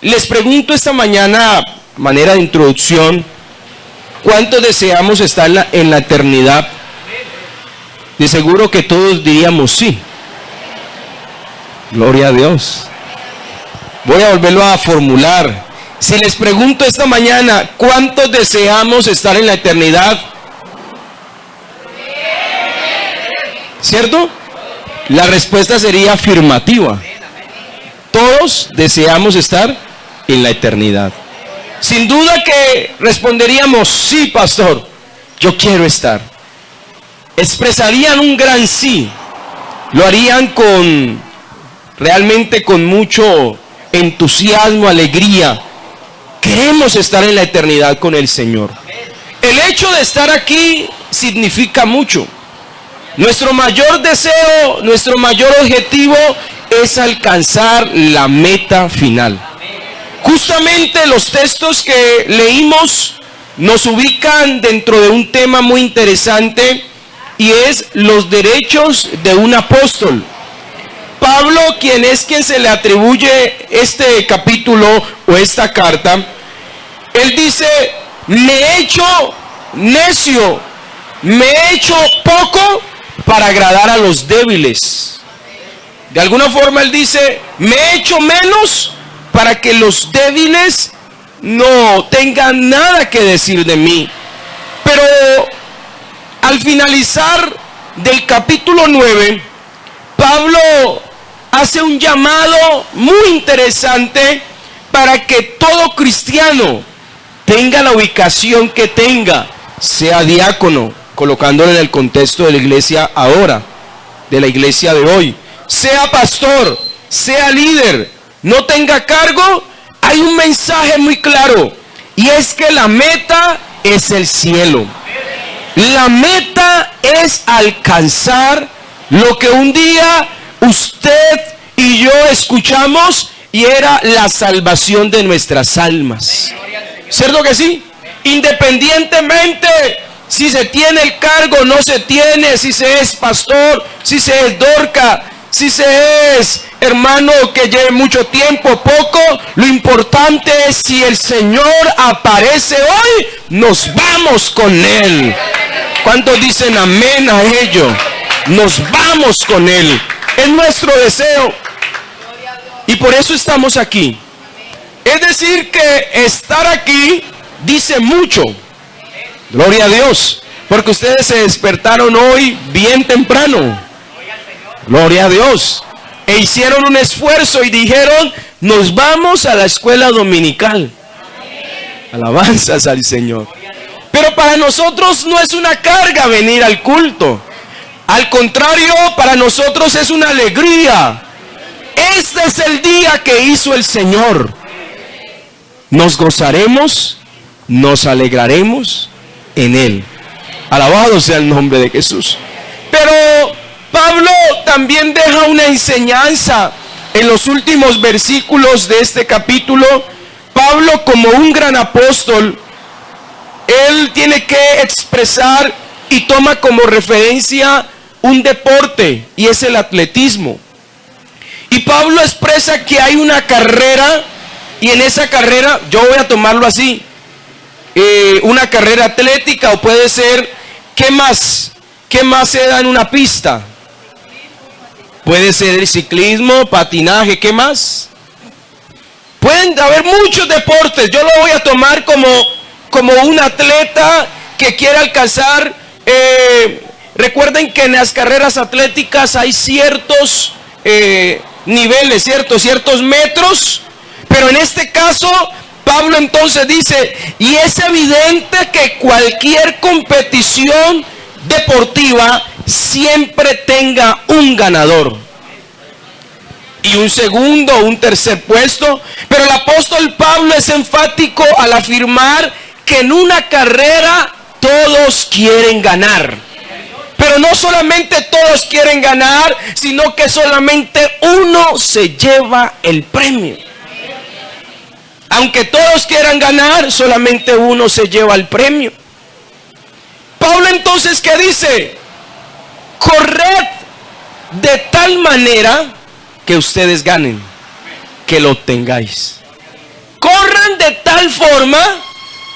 Les pregunto esta mañana, manera de introducción, ¿cuántos deseamos estar en la eternidad? De seguro que todos diríamos sí. Gloria a Dios. Voy a volverlo a formular. Si les pregunto esta mañana, ¿cuántos deseamos estar en la eternidad? ¿Cierto? La respuesta sería afirmativa. Todos deseamos estar en la eternidad. Sin duda que responderíamos, sí, pastor, yo quiero estar. Expresarían un gran sí. Lo harían realmente con mucho entusiasmo, alegría. Queremos estar en la eternidad con el Señor. El hecho de estar aquí significa mucho. Nuestro mayor deseo, nuestro mayor objetivo es alcanzar la meta final. Justamente los textos que leímos nos ubican dentro de un tema muy interesante y es los derechos de un apóstol. Pablo, quien se le atribuye este capítulo o esta carta, él dice: me he hecho necio, me he hecho poco para agradar a los débiles. De alguna forma él dice: me he hecho menos para que los débiles no tengan nada que decir de mí. Pero al finalizar del capítulo 9, Pablo hace un llamado muy interesante para que todo cristiano tenga la ubicación que tenga, sea diácono, colocándolo en el contexto de la iglesia ahora, de la iglesia de hoy, sea pastor, sea líder, no tenga cargo. Hay un mensaje muy claro, y es que la meta es el cielo. La meta es alcanzar lo que un día usted y yo escuchamos, y era la salvación de nuestras almas. ¿Cierto que sí? Independientemente si se tiene el cargo, no se tiene, si se es pastor, si se es dorca, si se es hermano que lleve mucho tiempo, poco, lo importante es si el Señor aparece hoy, nos vamos con Él. ¿Cuántos dicen amén a ello? Nos vamos con Él. Es nuestro deseo. Y por eso estamos aquí. Es decir, que estar aquí dice mucho. Gloria a Dios. Porque ustedes se despertaron hoy bien temprano. Gloria a Dios. E hicieron un esfuerzo y dijeron: nos vamos a la escuela dominical. Alabanzas al Señor. Pero para nosotros no es una carga venir al culto. Al contrario, para nosotros es una alegría. Este es el día que hizo el Señor. Nos gozaremos, nos alegraremos en Él. Alabado sea el nombre de Jesús. Pero Pablo también deja una enseñanza en los últimos versículos de este capítulo. Pablo, como un gran apóstol, él tiene que expresar y toma como referencia un deporte, y es el atletismo. Y Pablo expresa que hay una carrera, y en esa carrera, yo voy a tomarlo así, una carrera atlética, o puede ser, ¿qué más se da en una pista? Puede ser el ciclismo, patinaje, ¿qué más? Pueden haber muchos deportes. Yo lo voy a tomar como un atleta que quiere alcanzar. Recuerden que en las carreras atléticas hay ciertos niveles, ciertos metros. Pero en este caso, Pablo entonces dice: y es evidente que cualquier competición deportiva siempre tenga un ganador y un segundo o un tercer puesto. Pero el apóstol Pablo es enfático al afirmar que en una carrera todos quieren ganar. Pero no solamente todos quieren ganar, sino que solamente uno se lleva el premio. Aunque todos quieran ganar, solamente uno se lleva el premio. Pablo entonces, ¿qué dice? Corred de tal manera que ustedes ganen, que lo obtengáis. corran de tal forma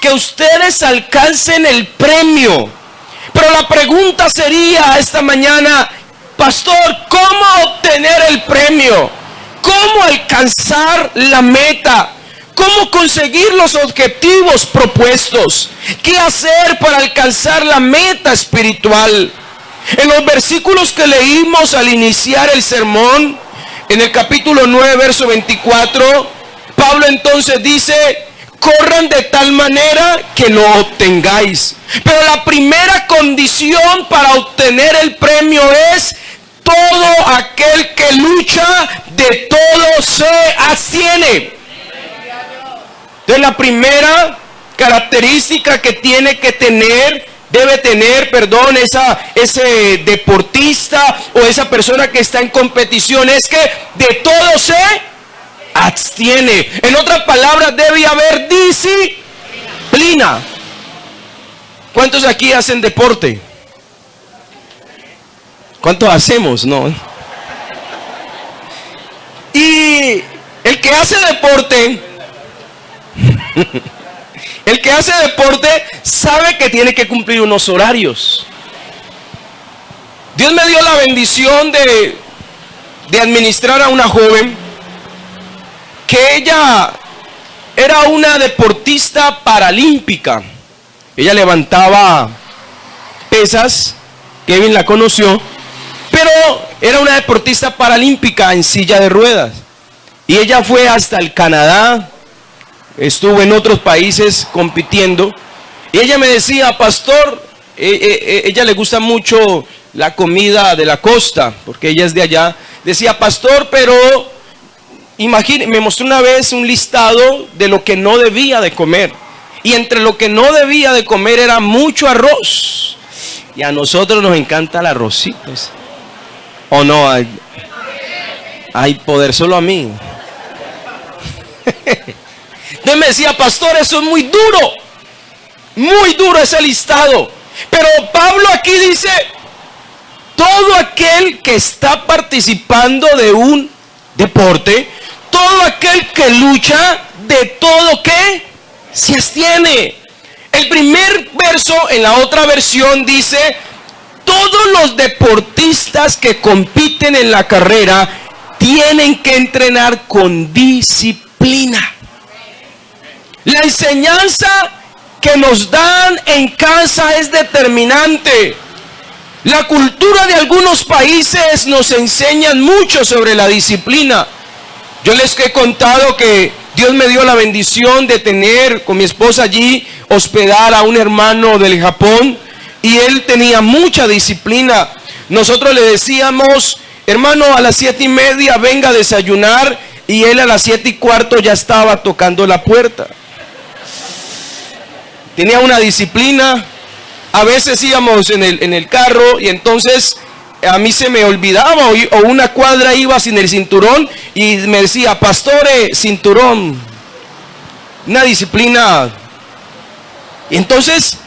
que ustedes alcancen el premio. Pero la pregunta sería esta mañana: pastor, ¿cómo obtener el premio? ¿Cómo alcanzar la meta? ¿Cómo conseguir los objetivos propuestos? ¿Qué hacer para alcanzar la meta espiritual? En los versículos que leímos al iniciar el sermón, en el capítulo 9, verso 24, Pablo entonces dice: corran de tal manera que lo obtengáis. Pero la primera condición para obtener el premio es: todo aquel que lucha, de todo se abstiene. Entonces la primera característica que debe tener, ese deportista o esa persona que está en competición, es que de todo se abstiene. En otras palabras, debe haber disciplina. ¿Cuántos aquí hacen deporte? ¿Cuántos hacemos? No. Y el que hace deporte sabe que tiene que cumplir unos horarios. Dios me dio la bendición de administrar a una joven que ella era una deportista paralímpica. Ella levantaba pesas, Kevin la conoció, pero era una deportista paralímpica en silla de ruedas. Y ella fue hasta el Canadá, estuvo en otros países compitiendo. Y ella me decía: pastor, ella le gusta mucho la comida de la costa, porque ella es de allá. Decía: pastor, pero imagínate, me mostró una vez un listado de lo que no debía de comer. Y entre lo que no debía de comer era mucho arroz. Y a nosotros nos encanta el arrocito. ¿O no? Hay poder solo a mí. Entonces me decía: pastor, eso es muy duro ese listado. Pero Pablo aquí dice: todo aquel que está participando de un deporte, todo aquel que lucha, de todo que se abstiene. El primer verso en la otra versión dice: todos los deportistas que compiten en la carrera tienen que entrenar con disciplina. La enseñanza que nos dan en casa es determinante. La cultura de algunos países nos enseñan mucho sobre la disciplina. Yo les he contado que Dios me dio la bendición de tener con mi esposa allí, hospedar a un hermano del Japón, y él tenía mucha disciplina. Nosotros le decíamos: hermano, a las 7:30 venga a desayunar, y él a las 7:15 ya estaba tocando la puerta. Tenía una disciplina. A veces íbamos en el carro y entonces a mí se me olvidaba, o una cuadra iba sin el cinturón y me decía: pastore, cinturón. Una disciplina. Y entonces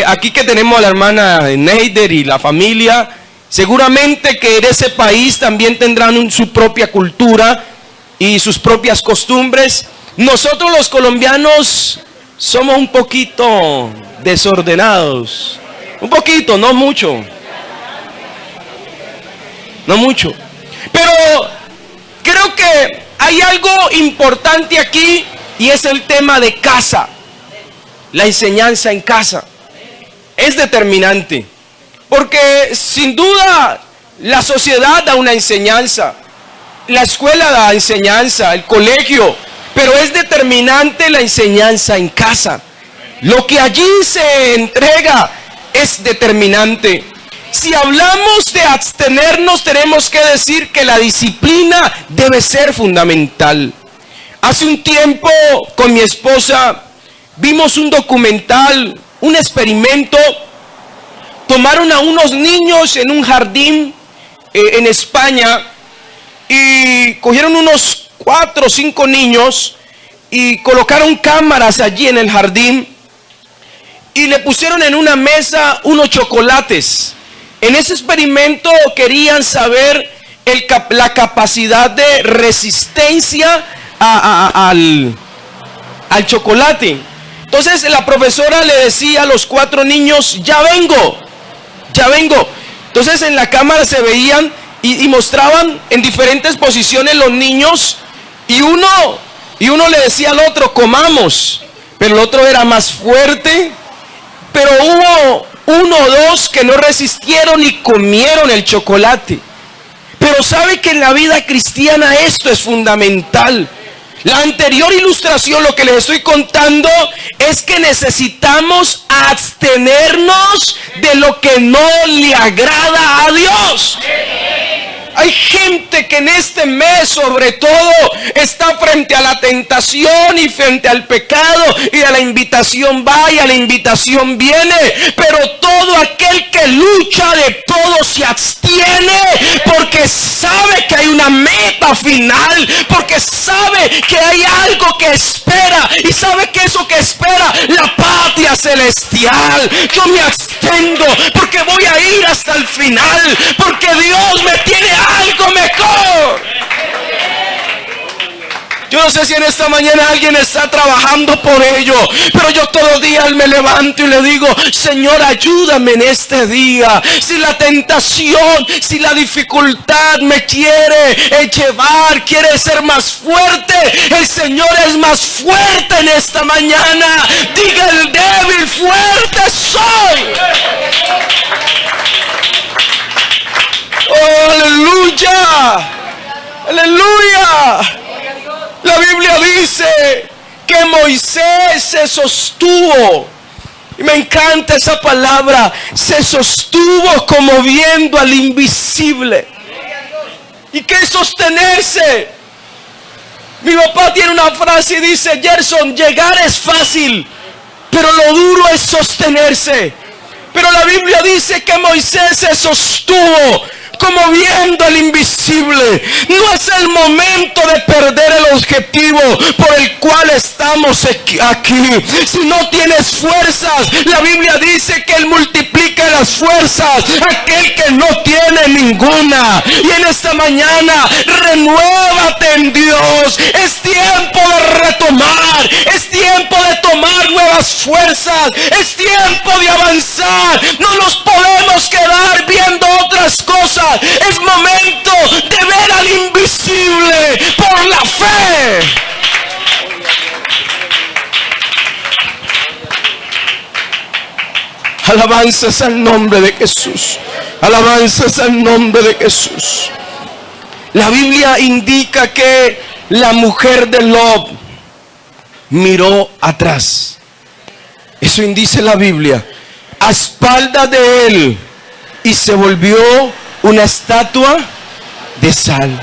aquí que tenemos a la hermana Neider y la familia, seguramente que en ese país también tendrán su propia cultura y sus propias costumbres. Nosotros los colombianos somos un poquito desordenados. Un poquito, no mucho. No mucho. Pero creo que hay algo importante aquí, y es el tema de casa. La enseñanza en casa es determinante, porque sin duda la sociedad da una enseñanza, la escuela da enseñanza, el colegio, pero es determinante la enseñanza en casa. Lo que allí se entrega es determinante. Si hablamos de abstenernos, tenemos que decir que la disciplina debe ser fundamental. Hace un tiempo con mi esposa vimos un documental, un experimento. Tomaron a unos niños en un jardín en España y cogieron unos 4 o 5 niños y colocaron cámaras allí en el jardín y le pusieron en una mesa unos chocolates. En ese experimento querían saber la capacidad de resistencia al chocolate. Entonces la profesora le decía a los 4 niños, ya vengo. Entonces en la cámara se veían y mostraban en diferentes posiciones los niños, y uno le decía al otro, comamos, pero el otro era más fuerte. Pero hubo 1 o 2 que no resistieron y comieron el chocolate. Pero sabe que en la vida cristiana esto es fundamental. La anterior ilustración, lo que les estoy contando, es que necesitamos abstenernos de lo que no le agrada a Dios. Hay gente que en este mes, sobre todo, está frente a la tentación y frente al pecado, y a la invitación va y a la invitación viene. Pero todo aquel que lucha de todo se abstiene, porque sabe que hay una meta final, porque sabe que hay algo que espera, y sabe que eso que espera, la patria celestial. Yo me abstengo porque voy a ir hasta el final, porque Dios me tiene algo mejor. Yo no sé si en esta mañana alguien está trabajando por ello, pero yo todos los días me levanto y le digo, Señor, ayúdame en este día. Si la tentación, si la dificultad me quiere llevar, quiere ser más fuerte, el Señor es más fuerte en esta mañana. Diga el débil, fuerte soy. Oh, aleluya, aleluya. La Biblia dice que Moisés se sostuvo, y me encanta esa palabra, se sostuvo como viendo al invisible. ¿Y qué es sostenerse? Mi papá tiene una frase y dice, Gerson, llegar es fácil, pero lo duro es sostenerse. Pero la Biblia dice que Moisés se sostuvo como viendo al invisible. No es el momento de perder el objetivo por el cual estamos aquí. Si no tienes fuerzas, la Biblia dice que Él multiplica las fuerzas a aquel que no tiene ninguna. Y en esta mañana, renuévate en Dios. Es tiempo de retomar, es tiempo de tomar nuevas fuerzas, es tiempo de avanzar. No nos podemos quedar viendo otras cosas. Es momento de ver al invisible por la fe. Alabanzas al nombre de Jesús. Alabanzas al nombre de Jesús. La Biblia indica que la mujer de Lot miró atrás. Eso indica la Biblia. A espaldas de él, y se volvió una estatua de sal.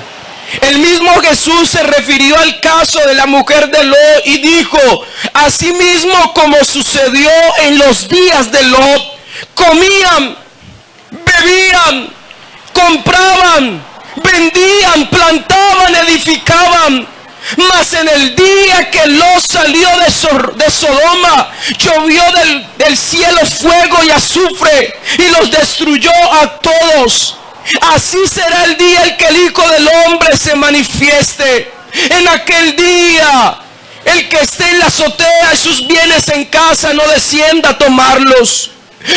El mismo Jesús se refirió al caso de la mujer de Lot y dijo, asimismo como sucedió en los días de Lot, comían, bebían, compraban, vendían, plantaban, edificaban. Mas en el día que Lot salió de Sodoma, llovió del cielo fuego y azufre, y los destruyó a todos. Así será el día en que el Hijo del Hombre se manifieste. En aquel día, el que esté en la azotea y sus bienes en casa no descienda a tomarlos.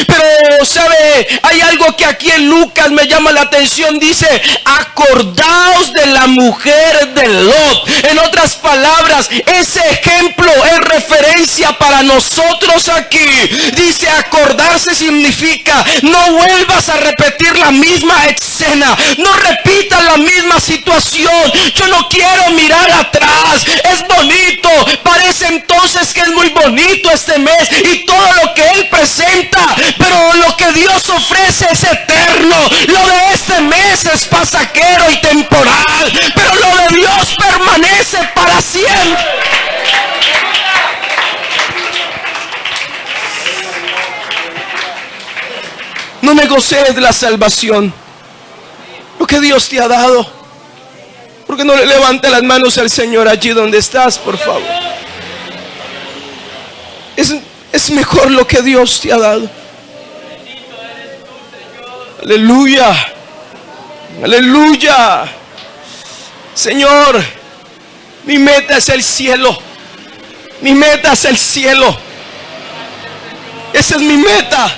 Pero, ¿sabe? Hay algo que aquí en Lucas me llama la atención. Dice, acordaos de la mujer de Lot. En otras palabras, ese ejemplo es referencia para nosotros aquí. Dice, acordarse significa, no vuelvas a repetir la misma escena, no repitas la misma situación. Yo no quiero mirar atrás. Es bonito, parece entonces que es muy bonito este mes y todo lo que Él presenta, pero lo que Dios ofrece es eterno. Lo de este mes es pasajero y temporal, pero lo de Dios permanece para siempre. No negocies la salvación, lo que Dios te ha dado. Porque no le levante las manos al Señor allí donde estás, por favor. Es mejor lo que Dios te ha dado. Aleluya, aleluya. Señor, Mi meta es el cielo. Mi meta es el cielo. Esa es mi meta.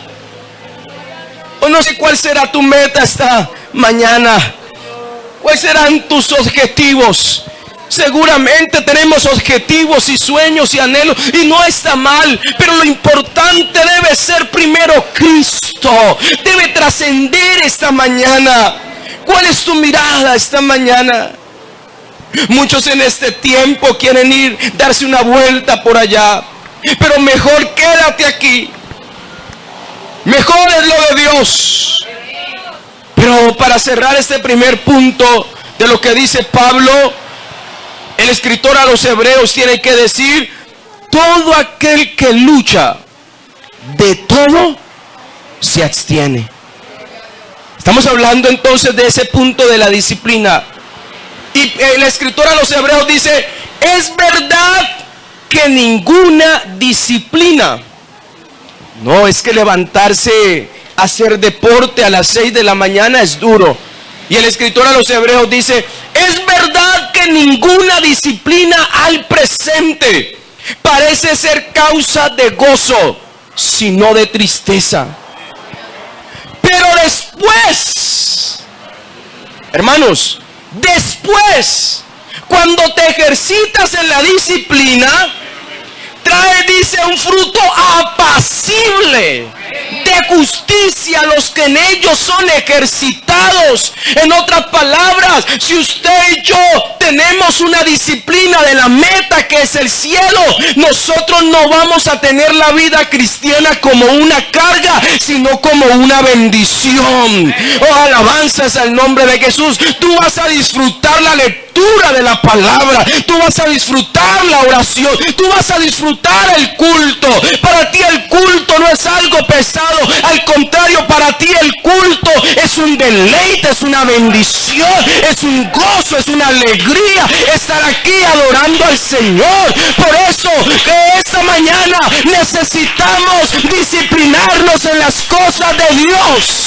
O no sé cuál será tu meta esta mañana. ¿Cuáles serán tus objetivos? Seguramente tenemos objetivos y sueños y anhelos, y no está mal, pero lo importante debe ser primero Cristo. Debe trascender esta mañana. ¿Cuál es tu mirada esta mañana? Muchos en este tiempo quieren ir, darse una vuelta por allá, pero mejor quédate aquí. Mejor es lo de Dios. Pero para cerrar este primer punto de lo que dice Pablo, el escritor a los Hebreos tiene que decir: todo aquel que lucha, de todo se abstiene. Estamos hablando entonces de ese punto de la disciplina. Y el escritor a los Hebreos dice: es verdad que ninguna disciplina. No, es que levantarse a hacer deporte a las 6 de la mañana es duro. Y el escritor a los Hebreos dice: es verdad que ninguna disciplina al presente parece ser causa de gozo, sino de tristeza. Pero después, hermanos, después, cuando te ejercitas en la disciplina, trae, dice, un fruto apacible de justicia a los que en ellos son ejercitados. En otras palabras, si usted y yo tenemos una disciplina de la meta que es el cielo, nosotros no vamos a tener la vida cristiana como una carga, sino como una bendición. Oh, alabanzas al nombre de Jesús. Tú vas a disfrutar la lectura de la palabra, tú vas a disfrutar la oración, tú vas a disfrutar el culto. Para ti el culto no es algo pesado, al contrario, para ti el culto es un deleite, es una bendición, es un gozo, es una alegría estar aquí adorando al Señor. Por eso que esta mañana necesitamos disciplinarnos en las cosas de Dios.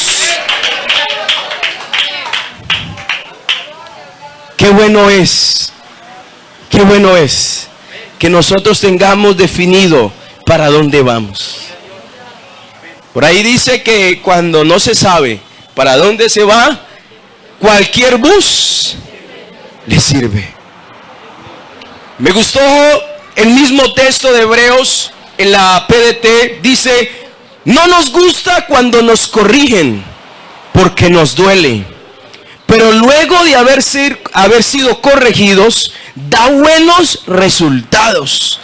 Qué bueno es que nosotros tengamos definido para dónde vamos. Por ahí dice que cuando no se sabe para dónde se va, cualquier bus le sirve. Me gustó el mismo texto de Hebreos en la PDT, dice: no nos gusta cuando nos corrigen, porque nos duele. Pero luego de haber sido corregidos, da buenos resultados.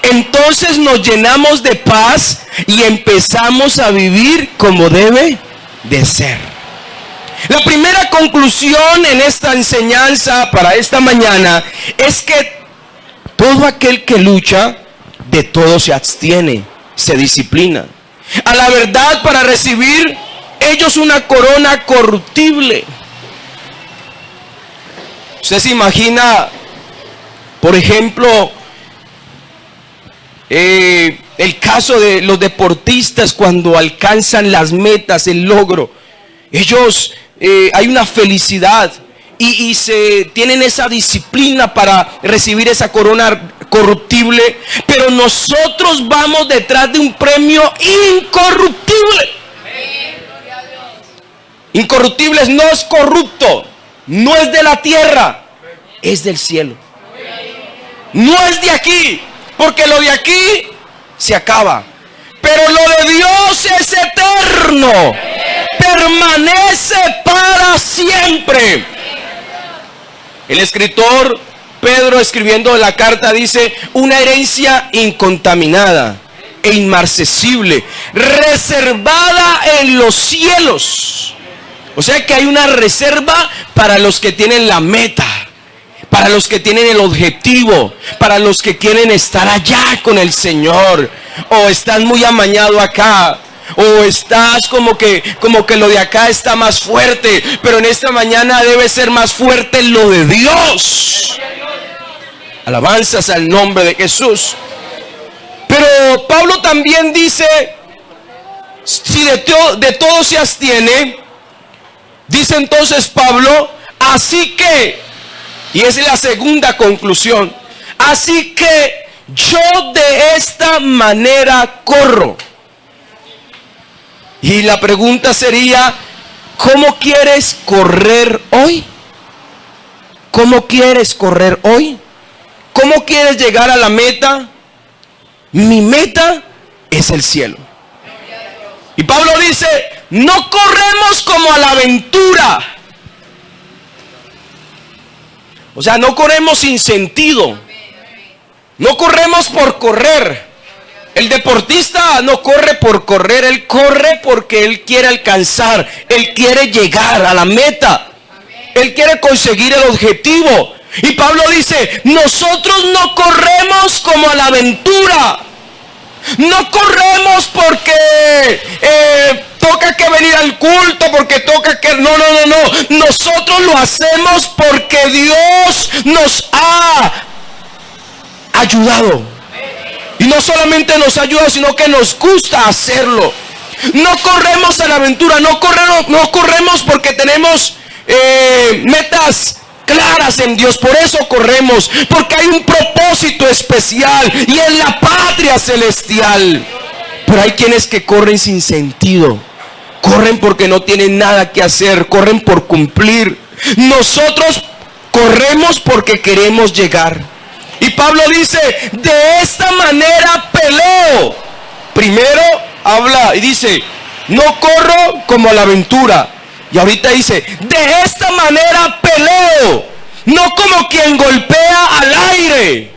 Entonces nos llenamos de paz y empezamos a vivir como debe de ser. La primera conclusión en esta enseñanza para esta mañana es que todo aquel que lucha, de todo se abstiene, se disciplina. A la verdad, para recibir ellos una corona corruptible. Usted se imagina, por ejemplo, el caso de los deportistas cuando alcanzan las metas, el logro. Ellos, hay una felicidad y se tienen esa disciplina para recibir esa corona corruptible, pero nosotros vamos detrás de un premio incorruptible. Incorruptible no es corrupto. No es de la tierra, es del cielo. No es de aquí, porque lo de aquí se acaba. Pero lo de Dios es eterno, permanece para siempre. El escritor Pedro, escribiendo la carta, dice: una herencia incontaminada e inmarcesible, reservada en los cielos. O sea que hay una reserva para los que tienen la meta, para los que tienen el objetivo, para los que quieren estar allá con el Señor. O estás muy amañado acá, o estás como que lo de acá está más fuerte, pero en esta mañana debe ser más fuerte lo de Dios. Alabanzas al nombre de Jesús. Pero Pablo también dice: si de todo se abstiene, dice entonces Pablo, así que, y esa es la segunda conclusión, Así que yo de esta manera corro. Y la pregunta sería, ¿cómo quieres correr hoy? ¿Cómo quieres correr hoy? ¿Cómo quieres llegar a la meta? Mi meta es el cielo. Y Pablo dice, no corremos como a la aventura. O sea, no corremos sin sentido. No corremos por correr. El deportista no corre por correr, él corre porque él quiere alcanzar, él quiere llegar a la meta, él quiere conseguir el objetivo. Y Pablo dice, nosotros no corremos como a la aventura, no corremos porque toca que venir al culto, porque toca que... No, nosotros lo hacemos porque Dios nos ha ayudado. Y no solamente nos ayuda, sino que nos gusta hacerlo. No corremos a la aventura, no corremos porque tenemos metas claras en Dios. Por eso corremos, porque hay un propósito especial y es la patria celestial. Pero hay quienes que corren sin sentido. Corren porque no tienen nada que hacer, corren por cumplir. Nosotros corremos porque queremos llegar. Y Pablo dice, de esta manera peleo. Primero habla y dice, no corro como a la aventura. Y ahorita dice, de esta manera peleo. No como quien golpea al aire,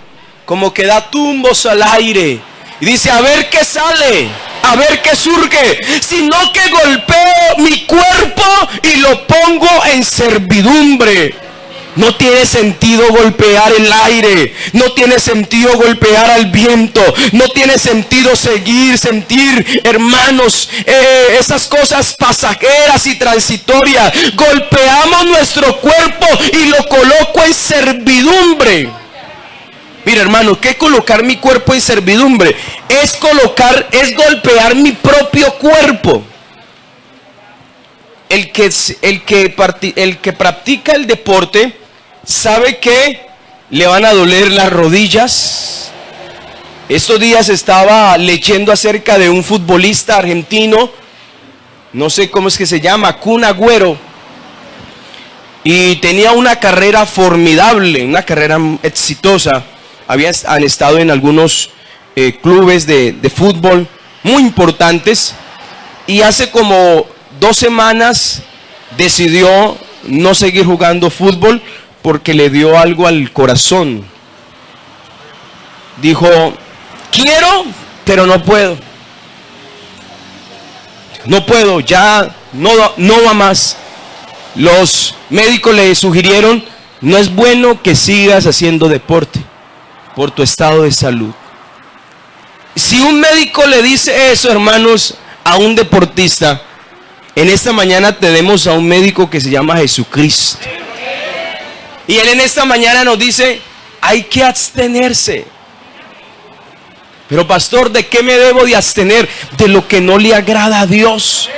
como que da tumbos al aire. Y dice, a ver qué sale, a ver qué surge. Sino que golpeo mi cuerpo y lo pongo en servidumbre. No tiene sentido golpear el aire, no tiene sentido golpear al viento, no tiene sentido sentir, hermanos, esas cosas pasajeras y transitorias. Golpeamos nuestro cuerpo y lo coloco en servidumbre. Mira, hermano, ¿qué es colocar mi cuerpo en servidumbre? Es golpear mi propio cuerpo. El que practica el deporte sabe que le van a doler las rodillas. Estos días estaba leyendo acerca de un futbolista argentino, no sé cómo es que se llama, Kun Agüero, y tenía una carrera formidable, una carrera exitosa. Han estado en algunos clubes de fútbol muy importantes, y hace como 2 semanas decidió no seguir jugando fútbol porque le dio algo al corazón. Dijo, quiero, pero no puedo. No puedo, ya no va más. Los médicos le sugirieron, no es bueno que sigas haciendo deporte por tu estado de salud. Si un médico le dice eso, hermanos, a un deportista, en esta mañana tenemos a un médico que se llama Jesucristo. Y él en esta mañana nos dice, hay que abstenerse. Pero pastor, ¿de qué me debo de abstener? De lo que no le agrada a Dios.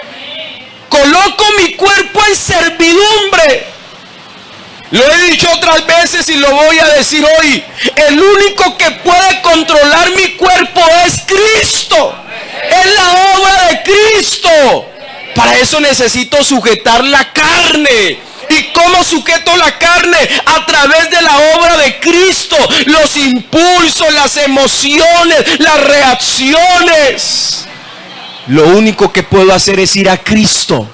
Coloco mi cuerpo en servidumbre. Lo he dicho otras veces y lo voy a decir hoy. El único que puede controlar mi cuerpo es Cristo. Es la obra de Cristo. Para eso necesito sujetar la carne. ¿Y cómo sujeto la carne? A través de la obra de Cristo. Los impulsos, las emociones, las reacciones. Lo único que puedo hacer es ir a Cristo.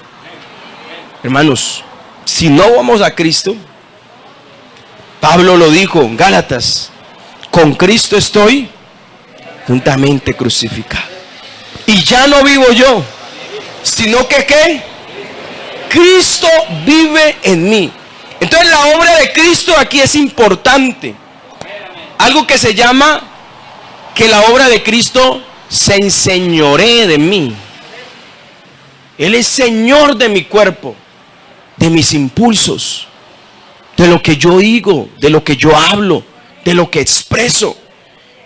Hermanos, si no vamos a Cristo, Pablo lo dijo en Gálatas, con Cristo estoy juntamente crucificado. Y ya no vivo yo, sino que ¿qué? Cristo vive en mí. Entonces la obra de Cristo aquí es importante. Algo que se llama que la obra de Cristo se enseñoree de mí. Él es Señor de mi cuerpo, de mis impulsos, de lo que yo digo, de lo que yo hablo, de lo que expreso.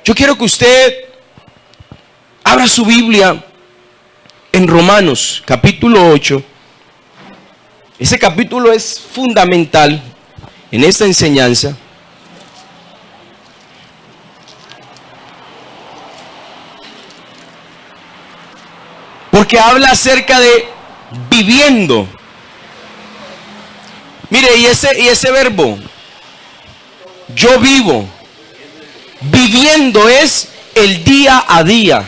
Yo quiero que usted abra su Biblia en Romanos capítulo 8. Ese capítulo es fundamental en esta enseñanza. porque habla acerca de viviendo. Mire, y ese verbo, yo vivo, viviendo es el día a día,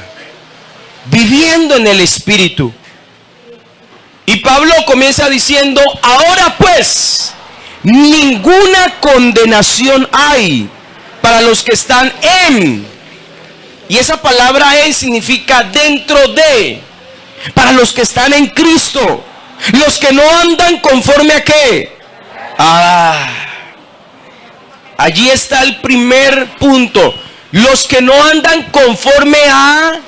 viviendo en el Espíritu. Y Pablo comienza diciendo, ahora pues, ninguna condenación hay para los que están en. Y esa palabra en significa dentro de. Para los que están en Cristo. Los que no andan conforme a qué. Allí está el primer punto. Los que no andan conforme a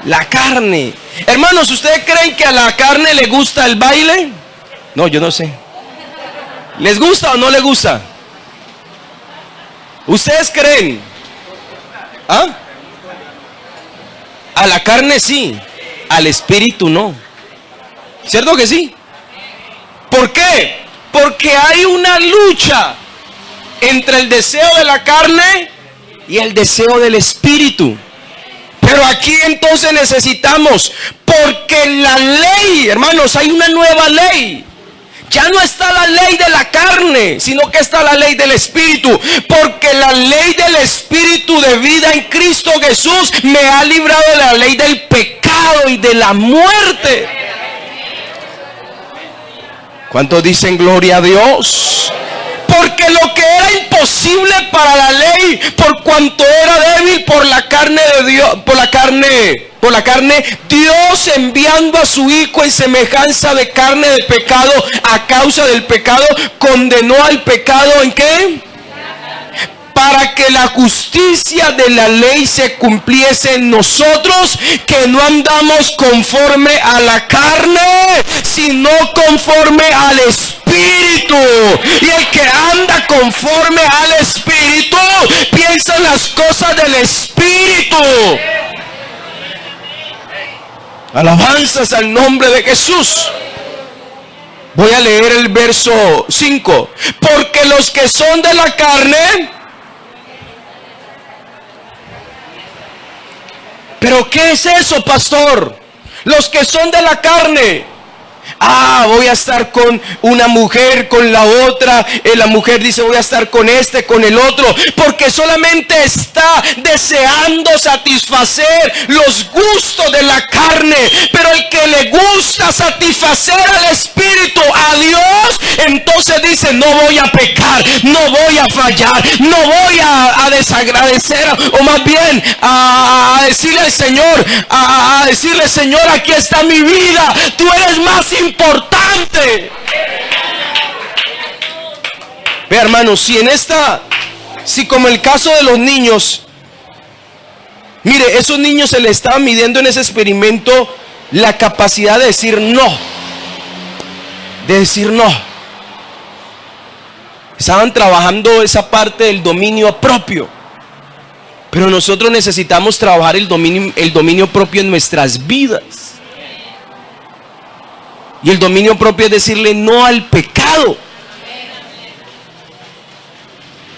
la carne. Hermanos, ¿ustedes creen que a la carne le gusta el baile? No, yo no sé. ¿Les gusta o no les gusta? ¿Ustedes creen? A la carne sí, al espíritu no. ¿Cierto que sí? ¿Por qué? Porque hay una lucha entre el deseo de la carne y el deseo del espíritu. Pero aquí entonces necesitamos, porque la ley, hermanos, hay una nueva ley. Ya no está la ley de la carne, sino que está la ley del Espíritu. Porque la ley del Espíritu de vida en Cristo Jesús me ha librado de la ley del pecado y de la muerte. ¿Cuántos dicen gloria a Dios? Porque lo que era imposible para la ley, por cuanto era débil por la carne de Dios, por la carne, Dios enviando a su Hijo en semejanza de carne de pecado, a causa del pecado, condenó al pecado ¿en qué? Para que la justicia de la ley se cumpliese en nosotros, que no andamos conforme a la carne, sino conforme al Espíritu. Y el que anda conforme al Espíritu piensa en las cosas del Espíritu. Alabanzas al nombre de Jesús. Voy a leer el verso 5. Porque los que son de la carne. ¿Pero qué es eso, pastor? Los que son de la carne. Voy a estar con una mujer, con la otra. La mujer dice, voy a estar con este, con el otro. Porque solamente está deseando satisfacer los gustos de la carne. Pero el que le gusta satisfacer al Espíritu, a Dios, entonces dice, no voy a pecar, no voy a fallar, no voy a desagradecer, o más bien a decirle al Señor, a decirle, Señor, aquí está mi vida, tú eres más importante. Ve, hermanos, si como el caso de los niños, mire, esos niños se les estaba midiendo en ese experimento la capacidad de decir no. Estaban trabajando esa parte del dominio propio. Pero nosotros necesitamos trabajar el dominio propio en nuestras vidas. Y el dominio propio es decirle no al pecado.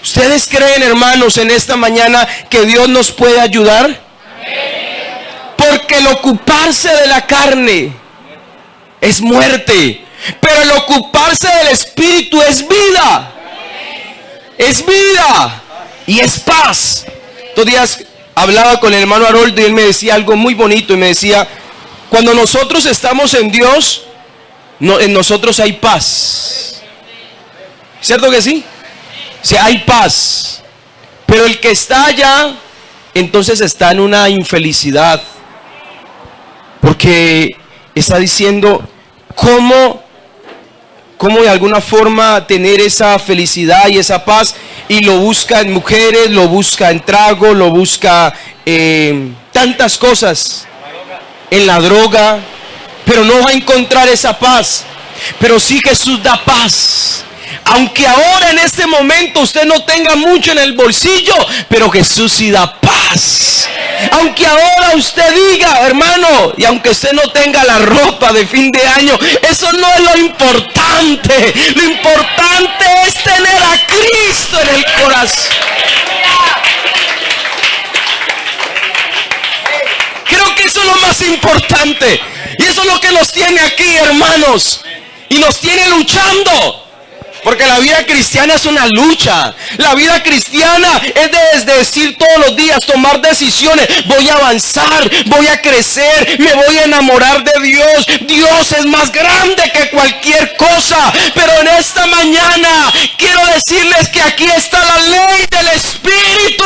¿Ustedes creen, hermanos, en esta mañana que Dios nos puede ayudar? Porque el ocuparse de la carne es muerte, pero el ocuparse del Espíritu es vida. Es vida y es paz. Estos días hablaba con el hermano Haroldo y él me decía algo muy bonito y me decía, cuando nosotros estamos en Dios, en nosotros hay paz. ¿Cierto que sí? O sea, hay paz. Pero el que está allá, entonces está en una infelicidad. Porque está diciendo, ¿cómo de alguna forma tener esa felicidad y esa paz? Y lo busca en mujeres, lo busca en trago, lo busca en tantas cosas, en la droga, pero no va a encontrar esa paz. Pero sí Jesús da paz. Aunque ahora en este momento usted no tenga mucho en el bolsillo, pero Jesús sí da paz. Aunque ahora usted diga, hermano, y aunque usted no tenga la ropa de fin de año, eso no es lo importante. Lo importante es tener a Cristo en el corazón. Creo que eso es lo más importante. es lo que nos tiene aquí, hermanos. Y nos tiene luchando. Porque la vida cristiana es una lucha. La vida cristiana es de decir todos los días, tomar decisiones. Voy a avanzar, voy a crecer, me voy a enamorar de Dios. Dios es más grande que cualquier cosa. Pero en esta mañana quiero decirles que aquí está la ley del Espíritu.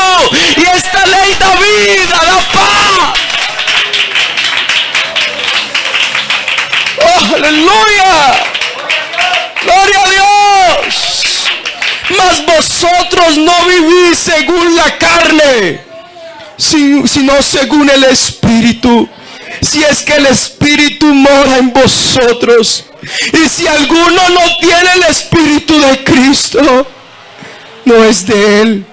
Y esta ley da vida, da paz. ¡Oh, aleluya! ¡Gloria a Dios! Mas vosotros no vivís según la carne, sino según el Espíritu. Si es que el Espíritu mora en vosotros. Y si alguno no tiene el Espíritu de Cristo, no es de Él.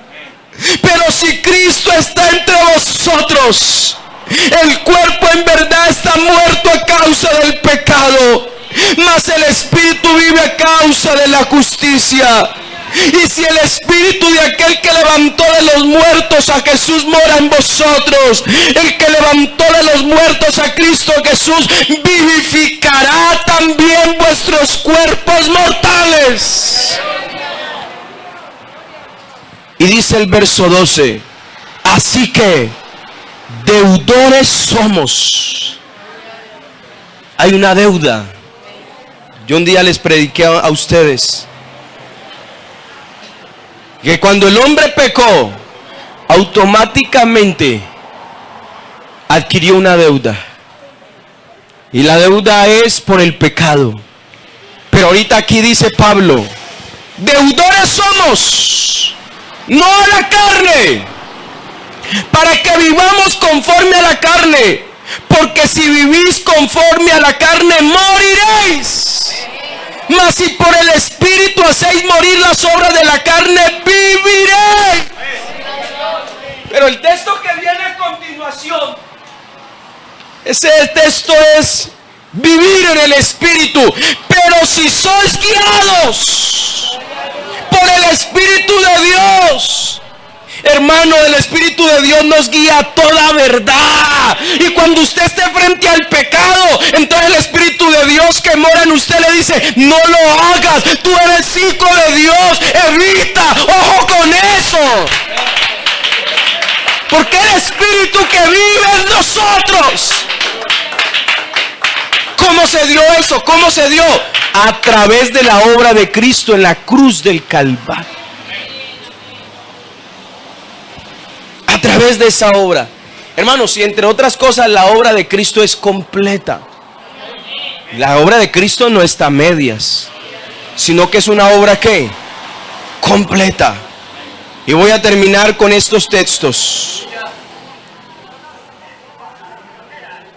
Pero si Cristo está entre vosotros, el cuerpo en verdad está muerto a causa del pecado, mas el Espíritu vive a causa de la justicia. Y si el Espíritu de aquel que levantó de los muertos a Jesús mora en vosotros, el que levantó de los muertos a Cristo Jesús vivificará también vuestros cuerpos mortales. Y dice el verso 12: así que deudores somos. Hay una deuda. Yo un día les prediqué a ustedes que cuando el hombre pecó, automáticamente adquirió una deuda. Y la deuda es por el pecado. Pero ahorita aquí dice Pablo: deudores somos, no a la carne, para que vivamos conforme a la carne. Porque si vivís conforme a la carne, moriréis. Mas si por el Espíritu hacéis morir las obras de la carne, viviréis. Pero el texto que viene a continuación, ese texto es vivir en el Espíritu. Pero si sois guiados por el Espíritu de Dios, hermano, el Espíritu de Dios nos guía a toda verdad. Y cuando usted esté frente al pecado, entonces el Espíritu de Dios que mora en usted le dice: no lo hagas, tú eres hijo de Dios, evita, ojo con eso. Porque el Espíritu que vive en nosotros. ¿Cómo se dio eso? ¿Cómo se dio? A través de la obra de Cristo en la cruz del Calvario. A través de esa obra, hermanos, y entre otras cosas, la obra de Cristo es completa. La obra de Cristo no está a medias, sino que es una obra que completa. Y voy a terminar con estos textos.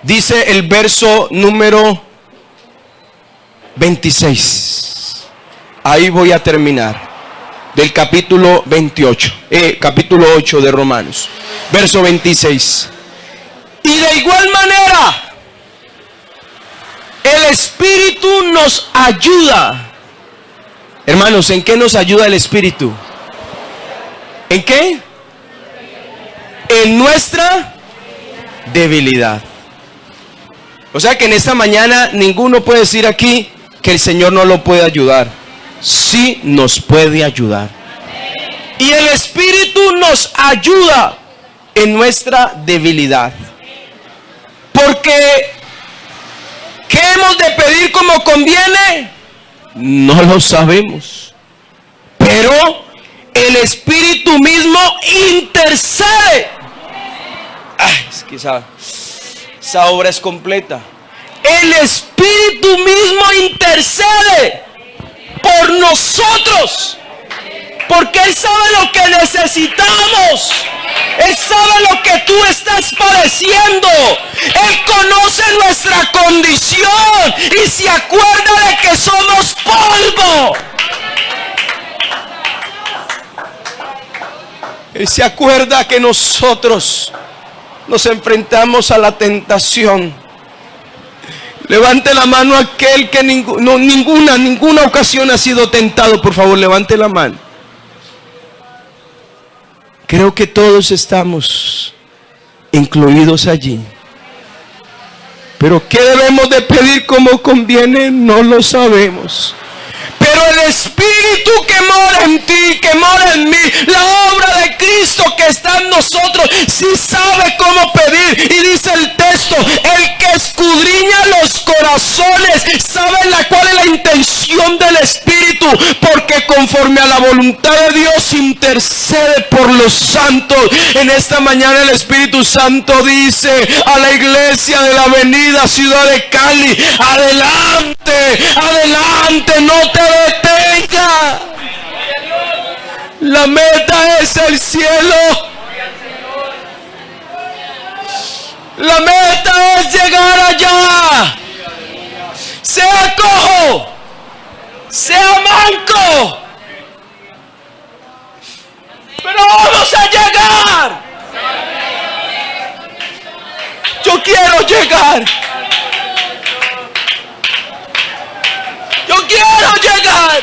Dice el verso número 26. Ahí voy a terminar. Del capítulo 28, capítulo 8 de Romanos, verso 26. Y de igual manera, el Espíritu nos ayuda. Hermanos, ¿en qué nos ayuda el Espíritu? ¿En qué? En nuestra debilidad. O sea que en esta mañana ninguno puede decir aquí que el Señor no lo puede ayudar. Sí nos puede ayudar. Y el Espíritu nos ayuda en nuestra debilidad. Porque ¿qué hemos de pedir como conviene? No lo sabemos. Pero el Espíritu mismo intercede. Es que esa obra es completa. El Espíritu mismo intercede por nosotros, porque Él sabe lo que necesitamos. Él sabe lo que tú estás padeciendo. Él conoce nuestra condición y se acuerda de que somos polvo. Él se acuerda que nosotros nos enfrentamos a la tentación. Levante la mano aquel que ninguna ocasión ha sido tentado. Por favor, levante la mano. Creo que todos estamos incluidos allí. Pero ¿qué debemos de pedir como conviene? No lo sabemos. Pero el Espíritu que mora en ti, que mora en mí, la obra de Cristo que está en nosotros, sí sabe cómo pedir. Y dice el texto, el que escudriña los corazones, sabe cuál es la intención del Espíritu, porque conforme a la voluntad de Dios intercede por los santos. En esta mañana el Espíritu Santo dice a la iglesia de la avenida Ciudad de Cali, adelante, adelante, no te detenga. La meta es el cielo. La meta es llegar allá. Sea cojo, sea manco, pero vamos a llegar. Yo quiero llegar. Yo quiero llegar.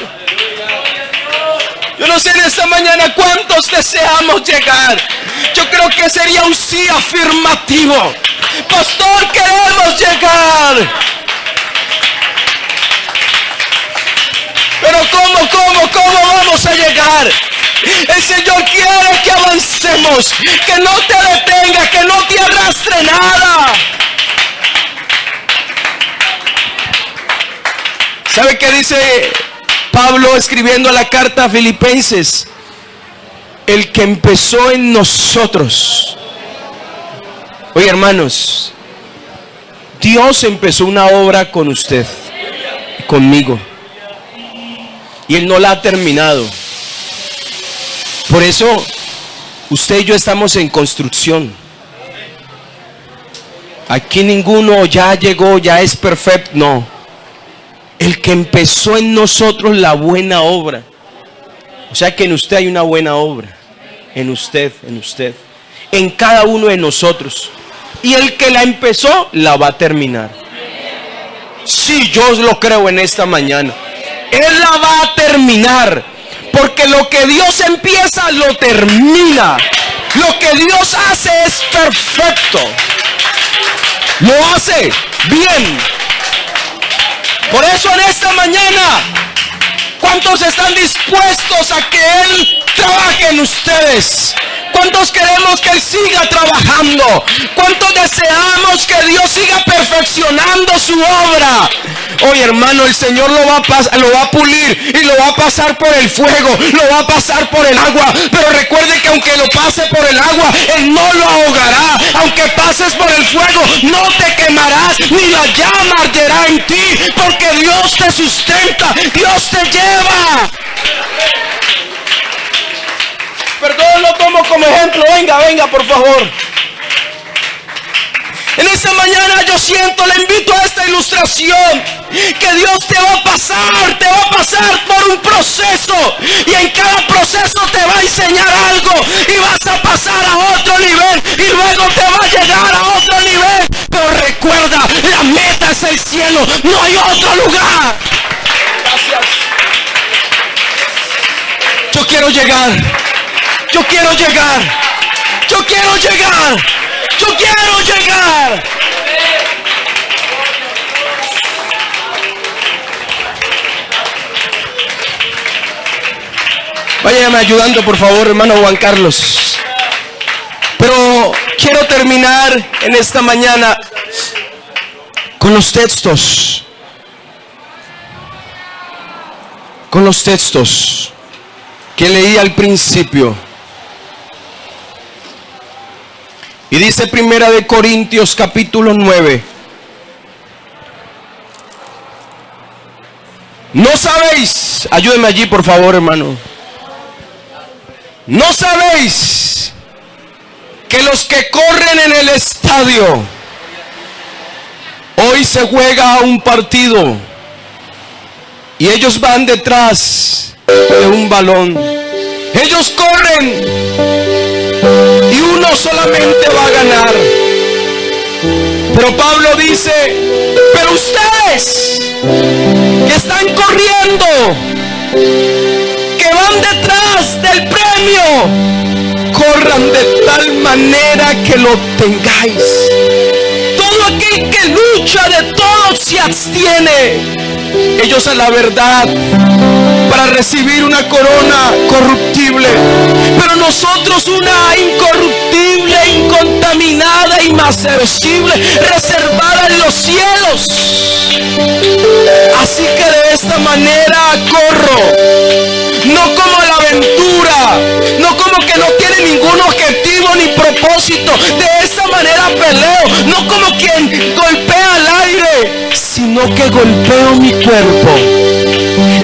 Yo no sé en esta mañana cuántos deseamos llegar. Yo creo que sería un sí afirmativo. Pastor, queremos llegar. Pero ¿cómo vamos a llegar? El Señor quiere que avancemos, que no te detenga, que no te arrastre nada. ¿Sabe qué dice Pablo escribiendo la carta a Filipenses? El que empezó en nosotros. Oye, hermanos, Dios empezó una obra con usted, conmigo, y Él no la ha terminado. Por eso usted y yo estamos en construcción. Aquí ninguno ya llegó, ya es perfecto. No. El que empezó en nosotros la buena obra. O sea que en usted hay una buena obra. En usted, en cada uno de nosotros. Y el que la empezó la va a terminar. Sí, yo lo creo en esta mañana. Él la va a terminar. Porque lo que Dios empieza, lo termina. Lo que Dios hace es perfecto. Lo hace bien. Por eso en esta mañana, ¿cuántos están dispuestos a que Él trabaje en ustedes? ¿Cuántos queremos que Él siga trabajando? ¿Cuántos deseamos que Dios siga perfeccionando su obra? Oye, hermano, el Señor lo va a pulir y lo va a pasar por el fuego, lo va a pasar por el agua. Pero recuerde que aunque lo pase por el agua, Él no lo ahogará. Aunque pases por el fuego, no te quemarás, ni la llama arderá en ti, porque Dios te sustenta, Dios te lleva. Perdón, lo tomo como ejemplo. Venga, por favor. En esta mañana yo siento, le invito a esta ilustración, que Dios te va a pasar por un proceso, y en cada proceso te va a enseñar algo, y vas a pasar a otro nivel, y luego te va a llegar a otro nivel. Pero recuerda, la meta es el cielo, no hay otro lugar. Gracias. Yo quiero llegar. Yo quiero llegar. Yo quiero llegar. Yo quiero llegar. Váyame ayudando, por favor, hermano Juan Carlos. Pero quiero terminar en esta mañana con los textos. Con los textos que leí al principio. Y dice Primera de Corintios capítulo 9. ¿No sabéis? Ayúdeme allí, por favor, hermano. ¿No sabéis que los que corren en el estadio, hoy se juega un partido y ellos van detrás de un balón? Ellos corren y uno solamente va a ganar. Pero Pablo dice, pero ustedes que están corriendo, que van detrás del premio, corran de tal manera que lo tengáis. Todo aquel aquel que lucha de todo se abstiene. Ellos a la verdad para recibir una corona corruptible, pero nosotros una incorruptible, incontaminada, inmarcesible, reservada en los cielos. Así que de esta manera corro, no como la aventura, no como que no tiene ningún objetivo ni propósito. De esta manera peleo, no como quien golpea al aire, sino que golpeo mi cuerpo